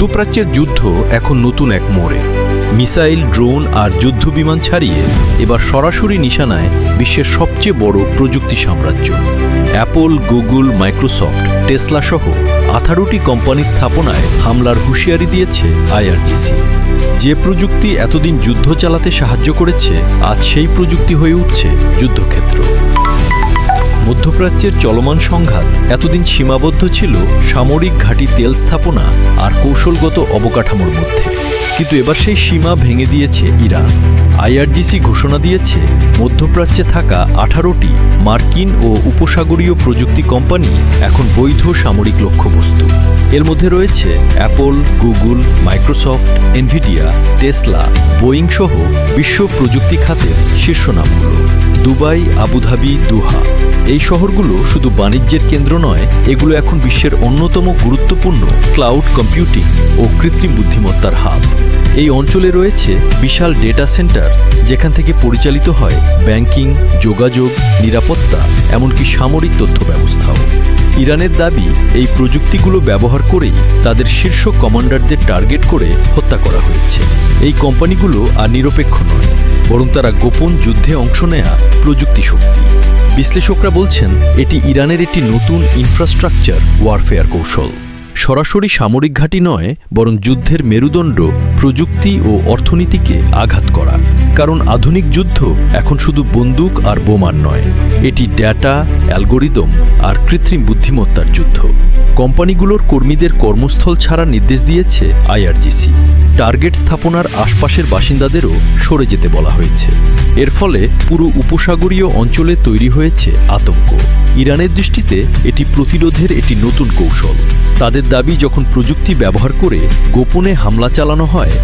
মধ্যপ্রাচ্যের যুদ্ধ এখন নতুন এক মোড়ে। মিসাইল, ড্রোন আর যুদ্ধবিমান ছাড়িয়ে এবার সরাসরি নিশানায় বিশ্বের সবচেয়ে বড় প্রযুক্তি সাম্রাজ্য। অ্যাপল, গুগল, মাইক্রোসফট, টেসলা সহ 18টি কোম্পানি স্থাপনায় হামলার হুঁশিয়ারি দিয়েছে আইআরজিসি। যে প্রযুক্তি এতদিন যুদ্ধ চালাতে সাহায্য করেছে, আজ সেই প্রযুক্তি হয়ে উঠছে যুদ্ধক্ষেত্র। মধ্যপ্রাচ্যের চলমান সংঘাত এতদিন সীমাবদ্ধ ছিল সামরিক ঘাঁটি, তেল স্থাপনা আর কৌশলগত অবকাঠামোর মধ্যে, কিন্তু এবার সেই সীমা ভেঙে দিয়েছে ইরান। আইআরজিসি ঘোষণা দিয়েছে মধ্যপ্রাচ্যে থাকা 18টি মার্কিন ও উপসাগরীয় প্রযুক্তি কোম্পানি এখন বৈধ সামরিক লক্ষ্যবস্তু। এর মধ্যে রয়েছে Apple, Google, Microsoft, Nvidia, Tesla, Boeing সহ বিশ্ব প্রযুক্তি খাতের শীর্ষ নামগুলো। দুবাই, আবুধাবি, দোহা এই শহরগুলো শুধু বাণিজ্যের কেন্দ্র নয়, এগুলো এখন বিশ্বের অন্যতম গুরুত্বপূর্ণ ক্লাউড কম্পিউটিং ও কৃত্রিম বুদ্ধিমত্তার হাব। এই অঞ্চলে রয়েছে বিশাল ডেটা সেন্টার, যেখান থেকে পরিচালিত হয় ব্যাংকিং, যোগাযোগ, নিরাপত্তা, এমনকি সামরিক তথ্য ব্যবস্থাও। ইরানের দাবি, এই প্রযুক্তিগুলো ব্যবহার করেই তাদের শীর্ষ কমান্ডারদের টার্গেট করে হত্যা করা হয়েছে। এই কোম্পানিগুলো আর নিরপেক্ষ নয়, বরং তারা গোপন যুদ্ধে অংশ নেয়া প্রযুক্তি শক্তি। বিশ্লেষকরা বলছেন, এটি ইরানের একটি নতুন ইনফ্রাস্ট্রাকচার ওয়ারফেয়ার কৌশল। সরাসরি সামরিক ঘাঁটি নয়, বরং যুদ্ধের মেরুদণ্ড প্রযুক্তি ও অর্থনীতিকে আঘাত করা। কারণ আধুনিক যুদ্ধ এখন শুধু বন্দুক আর বোমার নয়, এটি ডেটা, অ্যালগোরিদম আর কৃত্রিম বুদ্ধিমত্তার যুদ্ধ। কোম্পানিগুলোর কর্মীদের কর্মস্থল ছাড়ার নির্দেশ দিয়েছে আইআরজিসি। টার্গেট স্থাপনার আশপাশের বাসিন্দাদেরও সরে যেতে বলা হয়েছে। এর ফলে পুরো উপসাগরীয় অঞ্চলে তৈরি হয়েছে আতঙ্ক। ইরানের দৃষ্টিতে এটি প্রতিরোধের একটি নতুন কৌশল। তাদের দাবি, যখন প্রযুক্তি ব্যবহার করে গোপনে হামলা চালানো হয়,